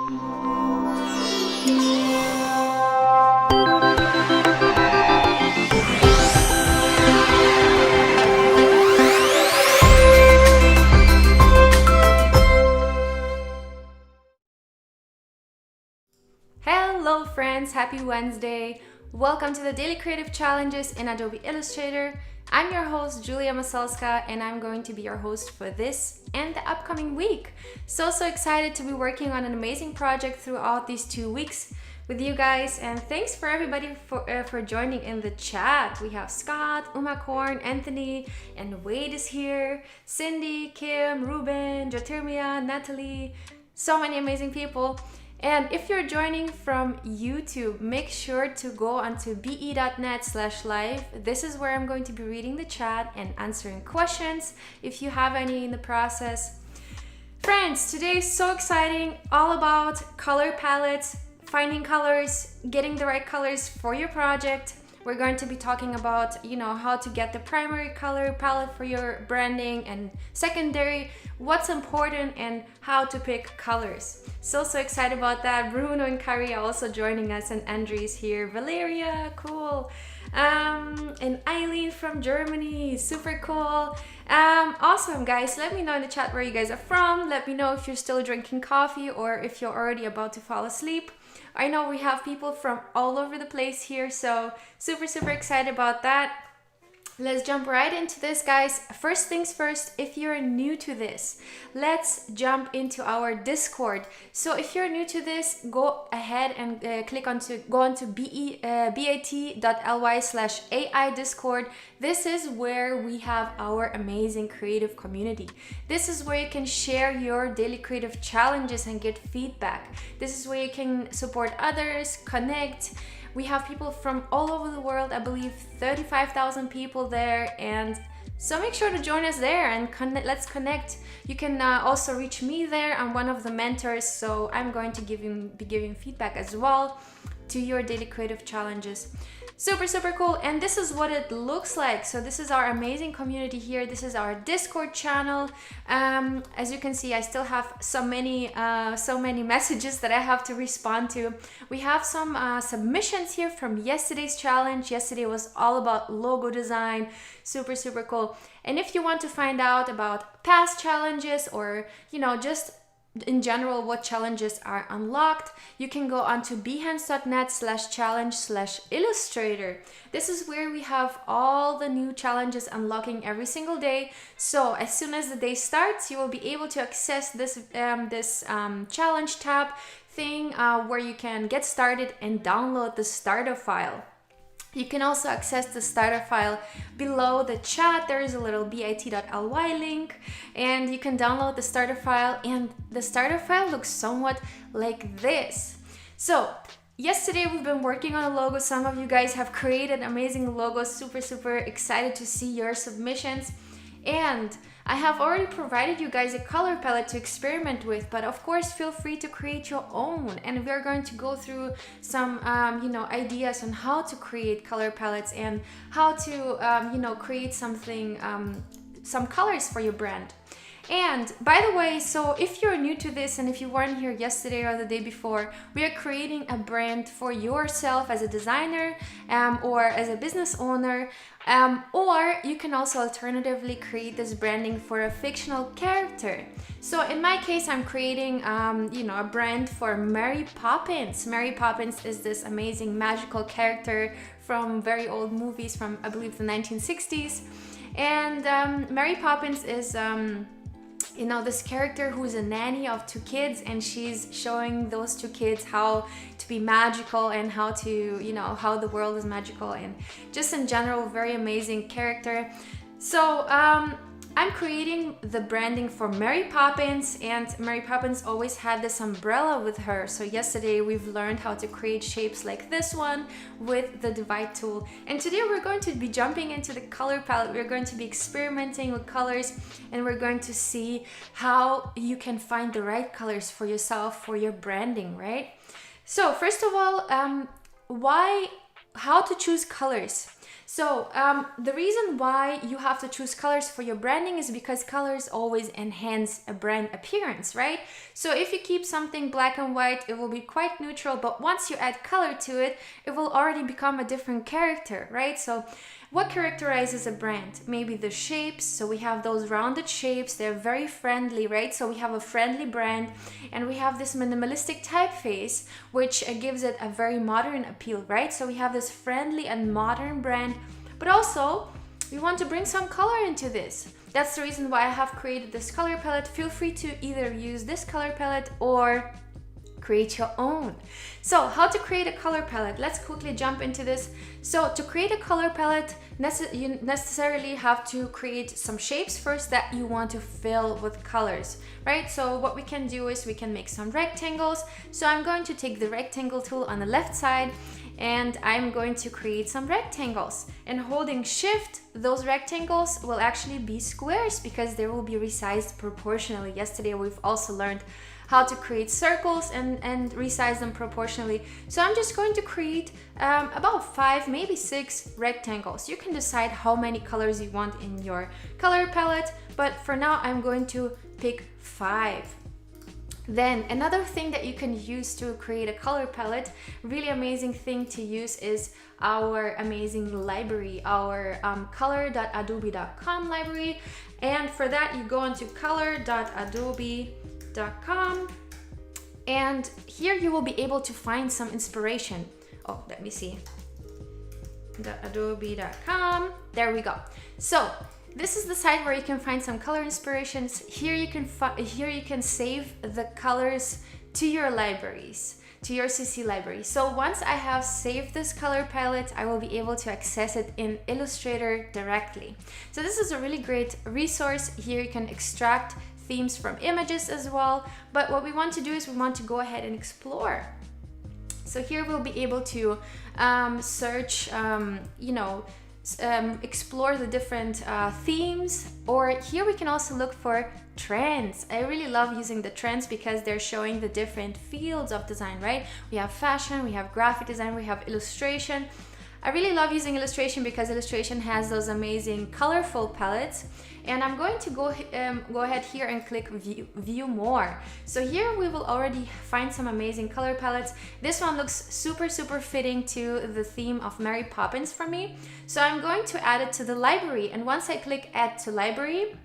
Hello friends, happy Wednesday. Welcome to the Daily Creative Challenges in Adobe Illustrator. I'm your host Julia Masalska and I'm going to be your host for this and the upcoming week. So excited to be working on an amazing project throughout these 2 weeks with you guys, and thanks for everybody for joining in the chat. We have Scott, Uma Korn, Anthony, and Wade is here, Cindy, Kim, Ruben, Jotirmia, Natalie, so many amazing people. And if you're joining from YouTube, make sure to go onto be.net/live. This is where I'm going to be reading the chat and answering questions if you have any in the process. Friends, today is so exciting, all about color palettes, finding colors, getting the right colors for your project. We're going to be talking about, how to get the primary color palette for your branding and secondary, what's important, and how to pick colors. So excited about that. Bruno and Kari are also joining us, and Andre's here. Valeria, cool. And Eileen from Germany, super cool. Awesome, guys. Let me know in the chat where you guys are from. Let me know if you're still drinking coffee or if you're already about to fall asleep. I know we have people from all over the place here, so super excited about that. Let's jump right into this, guys. First things first, if you're new to this, let's jump into our Discord. So if you're new to this, go ahead and go onto bat.ly/AI Discord. This is where we have our amazing creative community. This is where you can share your daily creative challenges and get feedback. This is where you can support others, connect. We have people from all over the world, I believe 35,000 people there, and so make sure to join us there and let's connect. You can also reach me there. I'm one of the mentors, so I'm going to be giving feedback as well to your daily creative challenges. Super cool, and this is what it looks like. So this is our amazing community here. This is our Discord channel. As you can see, I still have so many messages that I have to respond to. We have some submissions here from yesterday's challenge. Yesterday was all about logo design. Super cool. And if you want to find out about past challenges or just in general what challenges are unlocked, you can go onto behance.net/challenge/illustrator. This is where we have all the new challenges unlocking every single day. So as soon as the day starts, you will be able to access this challenge tab thing where you can get started and download the starter file. You can also access the starter file below the chat. There is a little bit.ly link, and you can download the starter file, and the starter file looks somewhat like this. So yesterday we've been working on a logo. Some of you guys have created amazing logos. Super excited to see your submissions, and I have already provided you guys a color palette to experiment with, but of course feel free to create your own, and we're going to go through some ideas on how to create color palettes and how to create something, some colors for your brand. And by the way, so if you're new to this and if you weren't here yesterday or the day before, we are creating a brand for yourself as a designer or as a business owner, or you can also alternatively create this branding for a fictional character. So in my case, I'm creating a brand for Mary Poppins. Mary Poppins is this amazing magical character from very old movies from, I believe, the 1960s. And Mary Poppins is this character who's a nanny of 2 kids, and she's showing those 2 kids how to be magical and how to, how the world is magical, and just in general, very amazing character. So I'm creating the branding for Mary Poppins, and Mary Poppins always had this umbrella with her. So yesterday we've learned how to create shapes like this one with the divide tool. And today we're going to be jumping into the color palette. We're going to be experimenting with colors, and we're going to see how you can find the right colors for yourself, for your branding, right? So first of all, how to choose colors. So the reason why you have to choose colors for your branding is because colors always enhance a brand appearance, right? So if you keep something black and white, it will be quite neutral, but once you add color to it, it will already become a different character, right? So what characterizes a brand? Maybe the shapes. So we have those rounded shapes. They're very friendly, right? So we have a friendly brand, and we have this minimalistic typeface, which gives it a very modern appeal, right? So we have this friendly and modern brand, but also we want to bring some color into this. That's the reason why I have created this color palette. Feel free to either use this color palette or create your own. So how to create a color palette? Let's quickly jump into this. So to create a color palette, you necessarily have to create some shapes first that you want to fill with colors, right? So what we can do is we can make some rectangles. So I'm going to take the rectangle tool on the left side, and I'm going to create some rectangles, and holding shift, those rectangles will actually be squares because they will be resized proportionally. Yesterday we've also learned how to create circles and resize them proportionally. So I'm just going to create about 5, maybe 6 rectangles. You can decide how many colors you want in your color palette, but for now I'm going to pick 5. Then another thing that you can use to create a color palette, really amazing thing to use, is our amazing library, our color.adobe.com library. And for that, you go into color.adobe.com, and here you will be able to find some inspiration. Oh, let me see. Adobe.com. There we go. So this is the site where you can find some color inspirations. Here you can save the colors to your libraries, to your CC library. So once I have saved this color palette, I will be able to access it in Illustrator directly. So this is a really great resource. Here you can extract themes from images as well. But what we want to do is we want to go ahead and explore. So here we'll be able to search, explore the different themes, or here we can also look for trends. I really love using the trends because they're showing the different fields of design, right? We have fashion, we have graphic design, we have illustration. I really love using illustration because illustration has those amazing colorful palettes. And I'm going to go ahead here and click view more. So here we will already find some amazing color palettes. This one looks super fitting to the theme of Mary Poppins for me. So I'm going to add it to the library, and once I click add to library,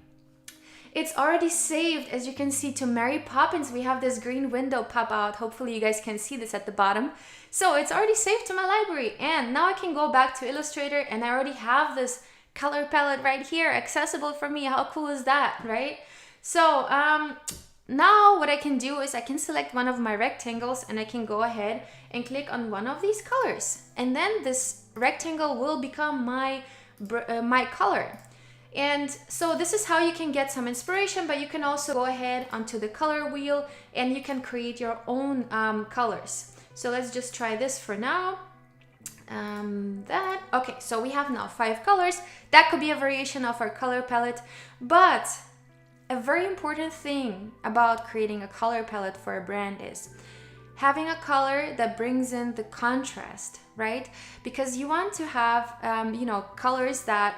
it's already saved, as you can see, to Mary Poppins. We have this green window pop out. Hopefully you guys can see this at the bottom. So it's already saved to my library, and now I can go back to Illustrator and I already have this color palette right here accessible for me. How cool is that, right? So now what I can do is I can select one of my rectangles and I can go ahead and click on one of these colors, and then this rectangle will become my color. And so this is how you can get some inspiration, but you can also go ahead onto the color wheel and you can create your own colors. So let's just try this for now. Okay, so we have now 5 colors. That could be a variation of our color palette, but a very important thing about creating a color palette for a brand is having a color that brings in the contrast, right? Because you want to have colors that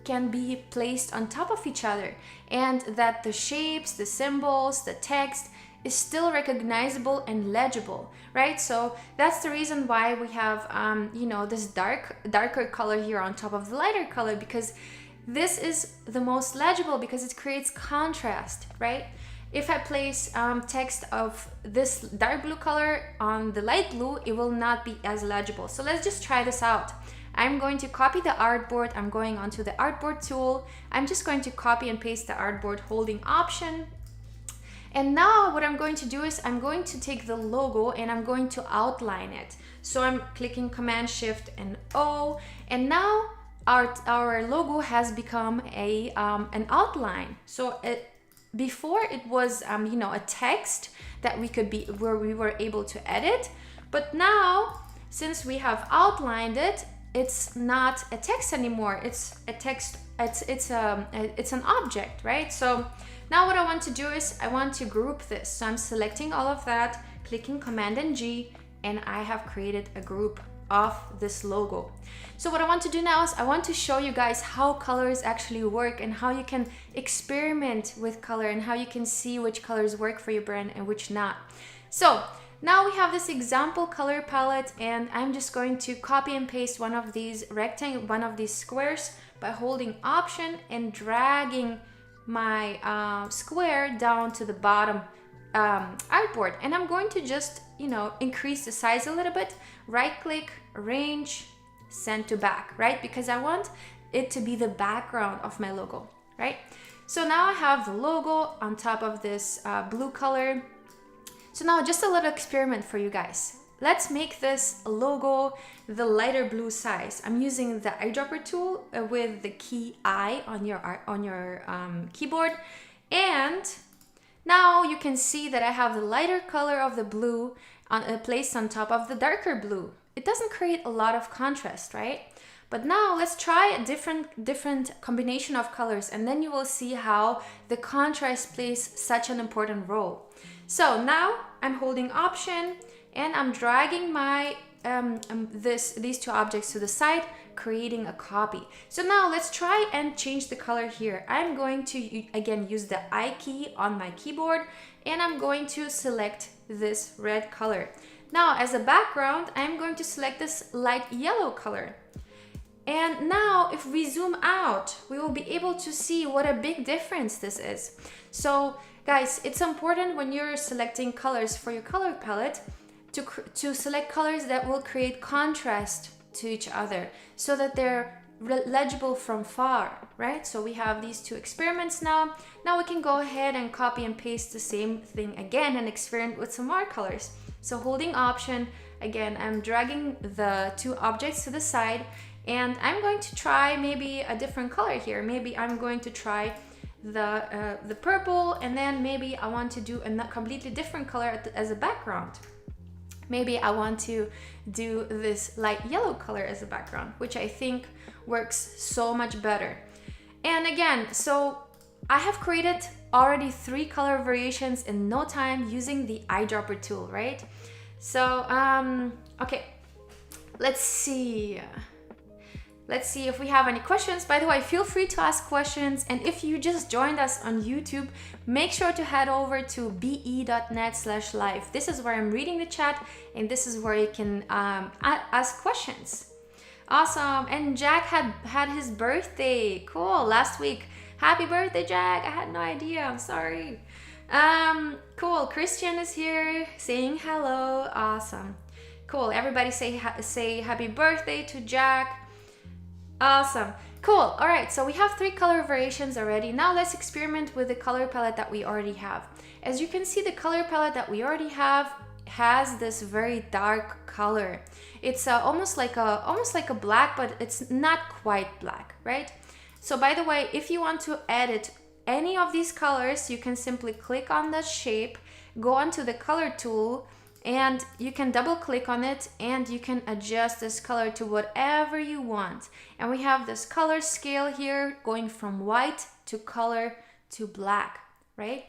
can be placed on top of each other, and that the shapes, the symbols, the text is still recognizable and legible, right? So that's the reason why we have this darker color here on top of the lighter color, because this is the most legible because it creates contrast, right? If I place text of this dark blue color on the light blue, it will not be as legible. So let's just try this out. I'm going to copy the artboard. I'm going onto the artboard tool. I'm just going to copy and paste the artboard holding Option. And now what I'm going to do is I'm going to take the logo and I'm going to outline it. So I'm clicking Command Shift and O, and now our logo has become an outline. So before it was a text that we were able to edit, but now since we have outlined it, it's not a text anymore. It's a text. It's an object, right? So now what I want to do is I want to group this. So I'm selecting all of that, clicking Command and G, and I have created a group of this logo. So what I want to do now is I want to show you guys how colors actually work and how you can experiment with color and how you can see which colors work for your brand and which not. So now we have this example color palette, and I'm just going to copy and paste one of these squares by holding Option and dragging my square down to the bottom artboard. And I'm going to just, increase the size a little bit, right click, arrange, send to back, right? Because I want it to be the background of my logo, right? So now I have the logo on top of this blue color. So now just a little experiment for you guys. Let's make this logo the lighter blue size. I'm using the eyedropper tool with the key I on your keyboard. And now you can see that I have the lighter color of the blue placed on top of the darker blue. It doesn't create a lot of contrast, right? But now let's try a different combination of colors, and then you will see how the contrast plays such an important role. So now I'm holding Option and I'm dragging my these two objects to the side, creating a copy. So now let's try and change the color here. I'm going to again use the I key on my keyboard, and I'm going to select this red color. Now as a background, I'm going to select this light yellow color. And now if we zoom out, we will be able to see what a big difference this is. So guys, it's important when you're selecting colors for your color palette to select colors that will create contrast to each other so that they're legible from far, right? So we have these two experiments now. Now we can go ahead and copy and paste the same thing again and experiment with some more colors. So holding Option, again, I'm dragging the two objects to the side, and I'm going to try maybe a different color here. Maybe I'm going to try the purple, and then maybe I want to do a completely different color as a background. Maybe I want to do this light yellow color as a background, which I think works so much better. And again, so I have created already 3 color variations in no time using the eyedropper tool, right? So, okay, let's see if we have any questions. By the way, feel free to ask questions. And if you just joined us on YouTube, make sure to head over to be.net/live. This is where I'm reading the chat, and this is where you can ask questions. Awesome. And Jack had his birthday. Cool. Last week. Happy birthday, Jack. I had no idea. I'm sorry. Cool. Christian is here saying hello. Awesome. Cool. Everybody say happy birthday to Jack. Awesome. Cool. All right. So we have 3 color variations already. Now let's experiment with the color palette that we already have. As you can see, the color palette that we already have has this very dark color. It's almost like a black, but it's not quite black, right? So by the way, if you want to edit any of these colors, you can simply click on the shape, go onto the color tool, and you can double click on it and you can adjust this color to whatever you want. And we have this color scale here going from white to color to black, right?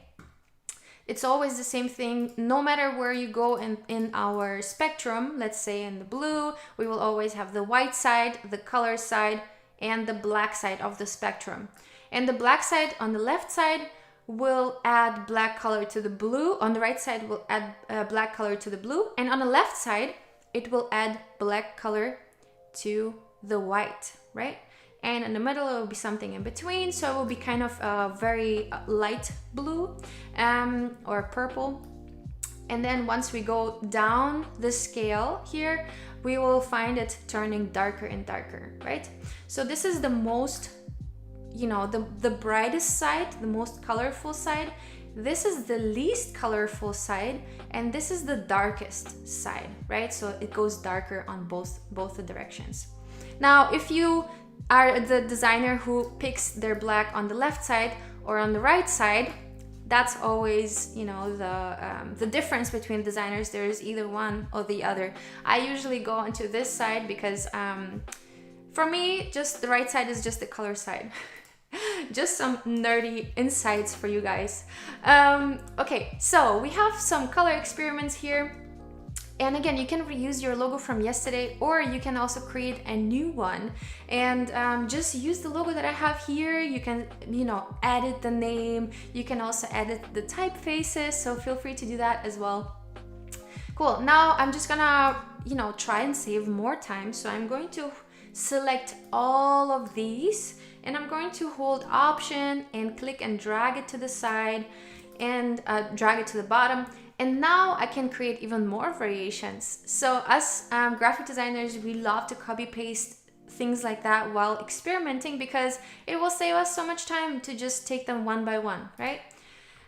It's always the same thing, no matter where you go in our spectrum. Let's say in the blue, we will always have the white side, the color side, and the black side of the spectrum. And the black side on the left side will add black color to the blue. On the right side will add black color to the blue. And on the left side, it will add black color to the white, right? And in the middle, it will be something in between. So it will be kind of a very light blue or purple. And then once we go down the scale here, we will find it turning darker and darker, right? So this is the most, the brightest side, the most colorful side. This is the least colorful side, and this is the darkest side, right? So it goes darker on both the directions. Now, if you are the designer who picks their black on the left side or on the right side, that's always, the difference between designers. There is either one or the other. I usually go onto this side because for me, just the right side is just the color side. Just some nerdy insights for you guys. Okay, so we have some color experiments here. And again, you can reuse your logo from yesterday, or you can also create a new one and just use the logo that I have here. You can, you know, edit the name. You can also edit the typefaces, so feel free to do that as well. Cool. Now I'm just gonna, you know, try and save more time. So I'm going to select all of these, and I'm going to hold Option and click and drag it to the side and drag it to the bottom. And now I can create even more variations. So as graphic designers, we love to copy paste things like that while experimenting, because it will save us so much time to just take them one by one, right?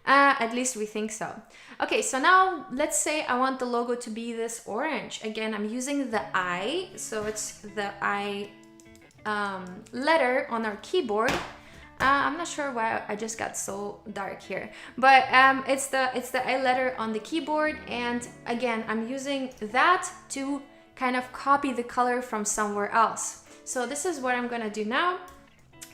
At least we think so. Okay, so now let's say I want the logo to be this orange. Again, I'm using the I, so it's the I letter on our keyboard. I'm not sure why I just got so dark here, but it's the I letter on the keyboard, and again, I'm using that to kind of copy the color from somewhere else. So this is what I'm gonna do now,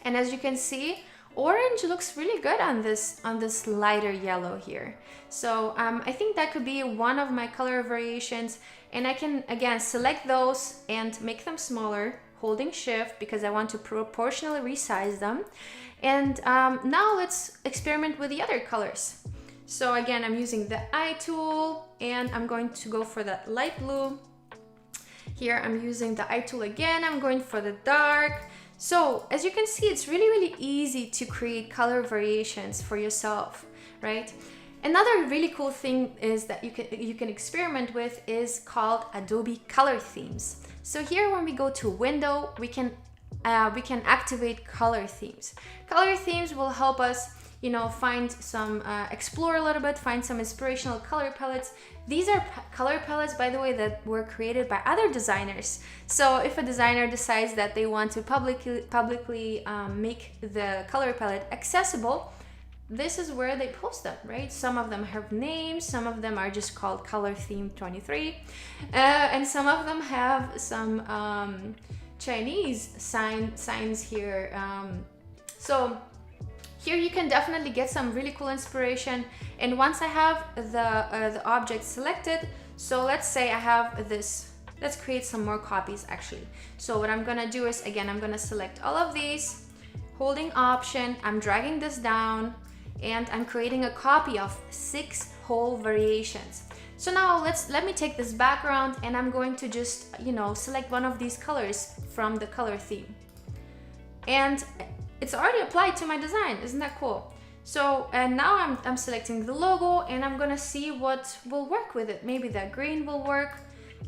and as you can see, orange looks really good on this lighter yellow here. So I think that could be one of my color variations, and I can again select those and make them smaller, holding Shift because I want to proportionally resize them. And now let's experiment with the other colors. So again, I'm using the eye tool, and I'm going to go for that light blue. Here I'm using the eye tool again, I'm going for the dark. So as you can see, it's really easy to create color variations for yourself, right? Another really cool thing is that you can experiment with is called Adobe Color Themes. So here when we go to Window, we can activate color themes. Color themes will help us, you know, find some, explore a little bit, find some inspirational color palettes. These are color palettes, by the way, that were created by other designers. So if a designer decides that they want to publicly make the color palette accessible, this is where they post them, right? Some of them have names, some of them are just called Color Theme 23, and some of them have some Chinese signs here. So here you can definitely get some really cool inspiration. And once I have the object selected, so let's say I have this, let's create some more copies actually. So what I'm gonna do is, again, I'm gonna select all of these, holding Option, I'm dragging this down, and I'm creating a copy of 6 whole variations. So now let me take this background, and I'm going to just, you know, select one of these colors from the color theme. And it's already applied to my design, isn't that cool? So, and now I'm selecting the logo, and I'm gonna see what will work with it. Maybe that green will work.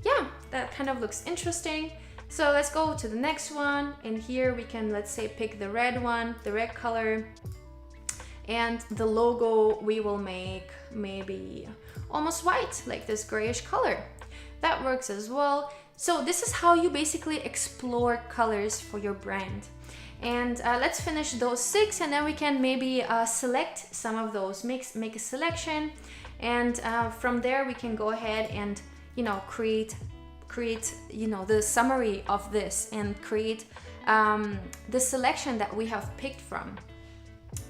Yeah, that kind of looks interesting. So let's go to the next one, and here we can, let's say, pick the red one, the red color. And the logo we will make maybe almost white, like this grayish color. That works as well. So this is how you basically explore colors for your brand. And let's finish those 6, and then we can maybe select some of those, make a selection, and from there we can go ahead and, you know, create, you know, the summary of this, and create the selection that we have picked from.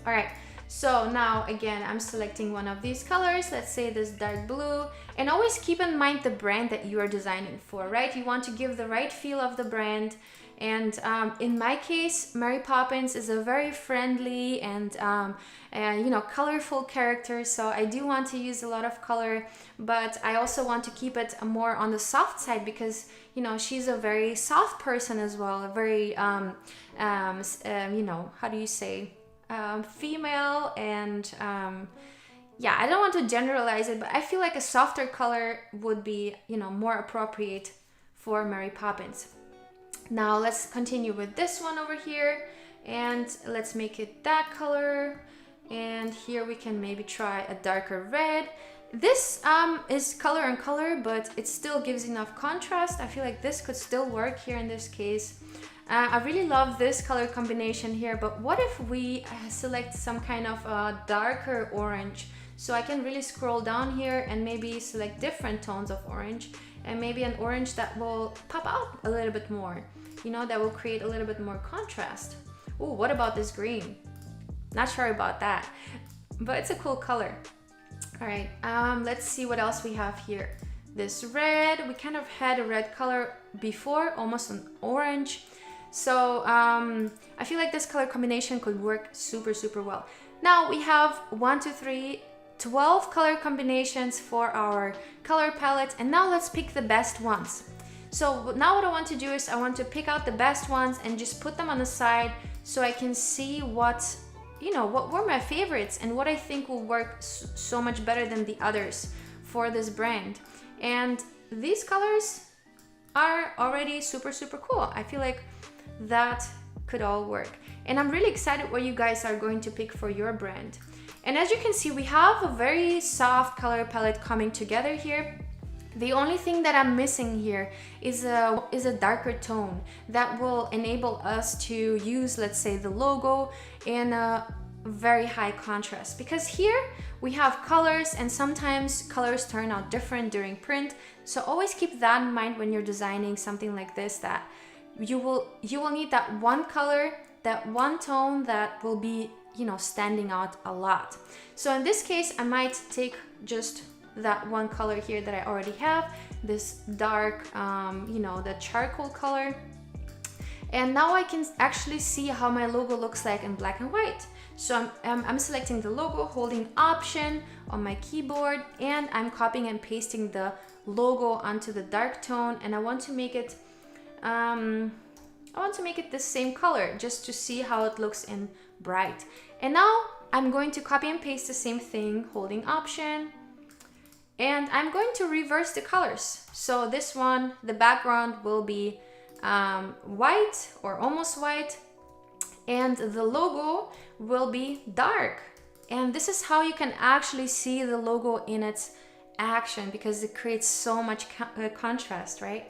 All right. So now again, I'm selecting one of these colors, let's say this dark blue, and always keep in mind the brand that you are designing for, right? You want to give the right feel of the brand. And in my case, Mary Poppins is a very friendly and you know, colorful character. So I do want to use a lot of color, but I also want to keep it more on the soft side, because, you know, she's a very soft person as well, a very, you know, how do you say? Female, and yeah, I don't want to generalize it, but I feel like a softer color would be, you know, more appropriate for Mary Poppins. Now let's continue with this one over here, and let's make it that color, and here we can maybe try a darker red. This is color on color, but it still gives enough contrast. I feel like this could still work here in this case. I really love this color combination here, but what if we select some kind of darker orange? So I can really scroll down here and maybe select different tones of orange, and maybe an orange that will pop out a little bit more, you know, that will create a little bit more contrast. Ooh, what about this green? Not sure about that, but it's a cool color. All right, let's see what else we have here. this red. We kind of had a red color before, almost an orange. So I feel like this color combination could work super, super well. Now we have 12 color combinations for our color palette, and now let's pick the best ones. So now what I want to do is I want to pick out the best ones and just put them on the side so I can see what were my favorites and what I think will work so much better than the others for this brand. And these colors are already super, super cool. I feel like that could all work. And I'm really excited what you guys are going to pick for your brand. And as you can see, we have a very soft color palette coming together here. The only thing that I'm missing here is a darker tone that will enable us to use, let's say, the logo in a very high contrast, because here we have colors and sometimes colors turn out different during print. So always keep that in mind when you're designing something like this, that you will need that one color, that one tone that will be, standing out a lot. So in this case, I might take just that one color here that I already have, this dark, the charcoal color. And now I can actually see how my logo looks like in black and white. So I'm selecting the logo, holding Option on my keyboard, and I'm copying and pasting the logo onto the dark tone, and I want to make it the same color just to see how it looks in bright. And now I'm going to copy and paste the same thing, holding Option, and I'm going to reverse the colors. So this one, the background will be white or almost white, and the logo will be dark. And this is how you can actually see the logo in its action, because it creates so much contrast, right?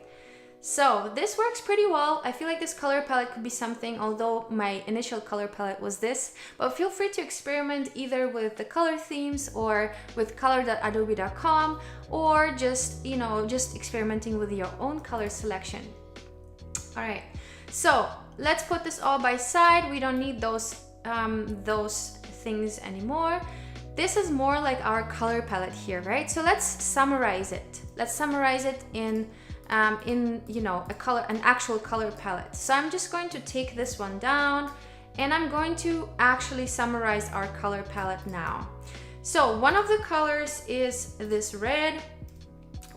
So this works pretty well. I feel like this color palette could be something, although my initial color palette was this, but feel free to experiment either with the color themes or with color.adobe.com, or just experimenting with your own color selection. All right, so let's put this all by side. We don't need those things anymore. This is more like our color palette here, right? So let's summarize it. Let's summarize it in an actual color palette. So I'm just going to take this one down, and I'm going to actually summarize our color palette now. So one of the colors is this red.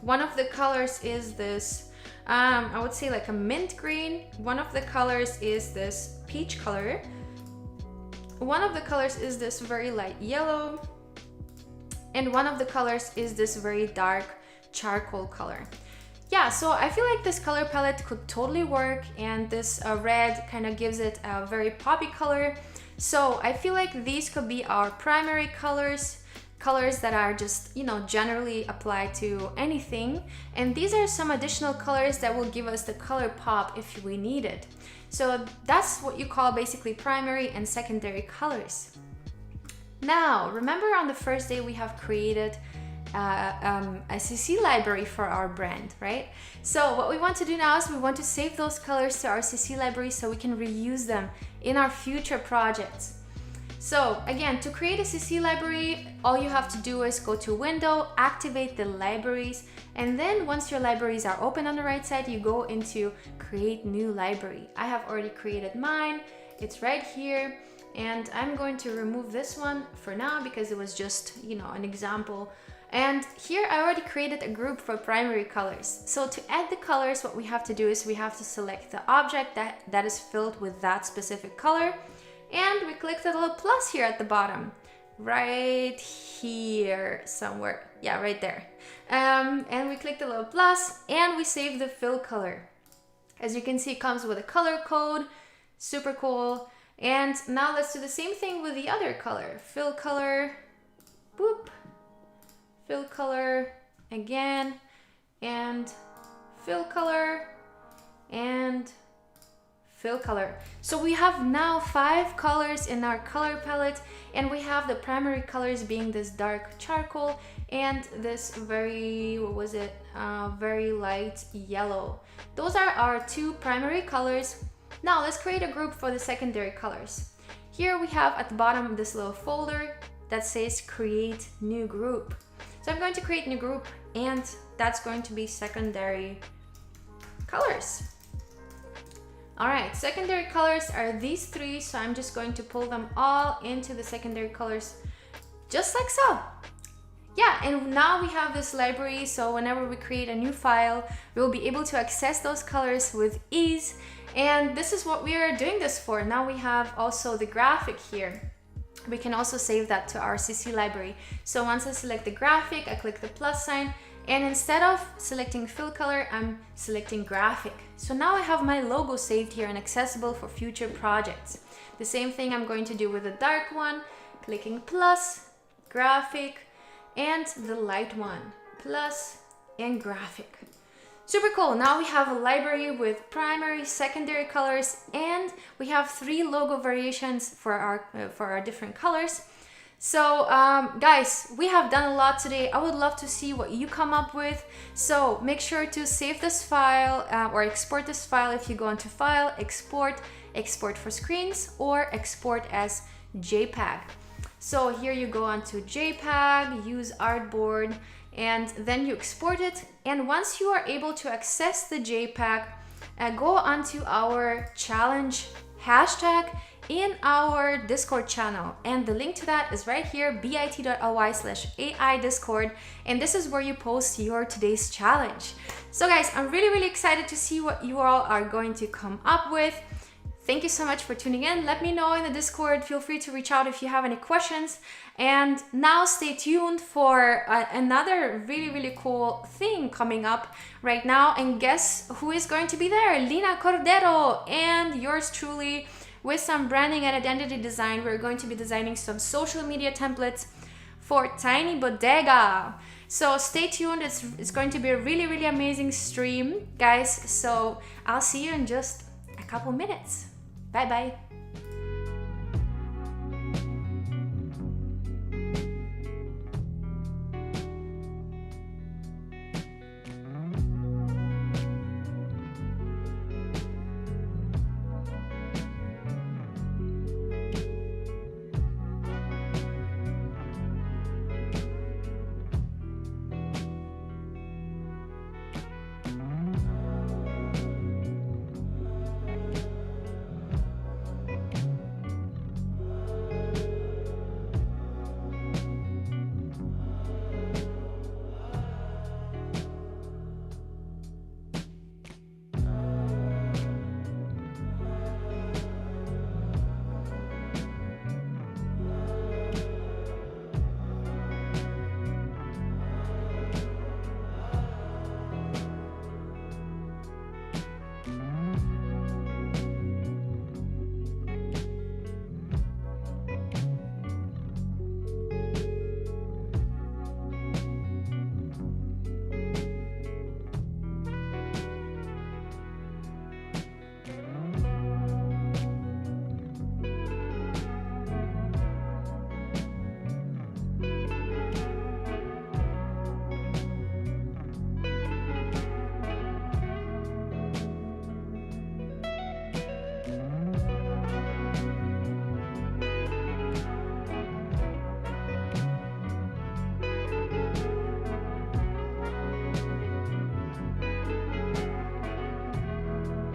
One of the colors is this, I would say like a mint green. One of the colors is this peach color. One of the colors is this very light yellow. And one of the colors is this very dark charcoal color. Yeah, so I feel like this color palette could totally work, and this red kind of gives it a very poppy color. So I feel like these could be our primary colors that are just, generally applied to anything. And these are some additional colors that will give us the color pop if we need it. So that's what you call basically primary and secondary colors. Now, remember on the first day we have created a CC library for our brand, right? So what we want to do now is we want to save those colors to our CC library so we can reuse them in our future projects. So again, to create a CC library, all you have to do is go to Window, activate the libraries, and then once your libraries are open on the right side, you go into Create New Library. I have already created mine. It's right here, and I'm going to remove this one for now because it was just, an example. And here I already created a group for primary colors. So to add the colors, what we have to do is we have to select the object that is filled with that specific color. And we click the little plus here at the bottom, right here somewhere. Yeah, right there. And we click the little plus and we save the fill color. As you can see, it comes with a color code, super cool. And now let's do the same thing with the other color. Fill color, boop, fill color again, and fill color, and fill color. So we have now 5 colors in our color palette, and we have the primary colors being this dark charcoal and this very, very light yellow. Those are our 2 primary colors. Now let's create a group for the secondary colors. Here we have at the bottom this little folder that says Create New Group. So I'm going to create a new group, and that's going to be secondary colors. All right, secondary colors are these three, so I'm just going to pull them all into the secondary colors, just like so. Yeah, and now we have this library, so whenever we create a new file, we'll be able to access those colors with ease. And this is what we are doing this for. Now we have also the graphic here. We can also save that to our CC library. So once I select the graphic, I click the plus sign, and instead of selecting fill color, I'm selecting graphic. So now I have my logo saved here and accessible for future projects. The same thing I'm going to do with the dark one, clicking plus, graphic, and the light one, plus, and graphic. Super cool. Now we have a library with primary, secondary colors, and we have 3 logo variations for our different colors. So guys, we have done a lot today. I would love to see what you come up with. So make sure to save this file or export this file if you go into File, Export, Export for Screens, or Export as JPEG. So here you go onto JPEG, use Artboard, and then you export it. And once you are able to access the JPEG, go onto our challenge hashtag in our Discord channel. And the link to that is right here, bit.ly/AI Discord. And this is where you post your today's challenge. So guys, I'm really excited to see what you all are going to come up with. Thank you so much for tuning in. Let me know in the Discord. Feel free to reach out if you have any questions. And now stay tuned for another really cool thing coming up right now. And guess who is going to be there? Lina Cordero and yours truly with some branding and identity design. We're going to be designing some social media templates for Tiny Bodega. So stay tuned. It's going to be a really amazing stream, guys. So I'll see you in just a couple minutes. Bye bye.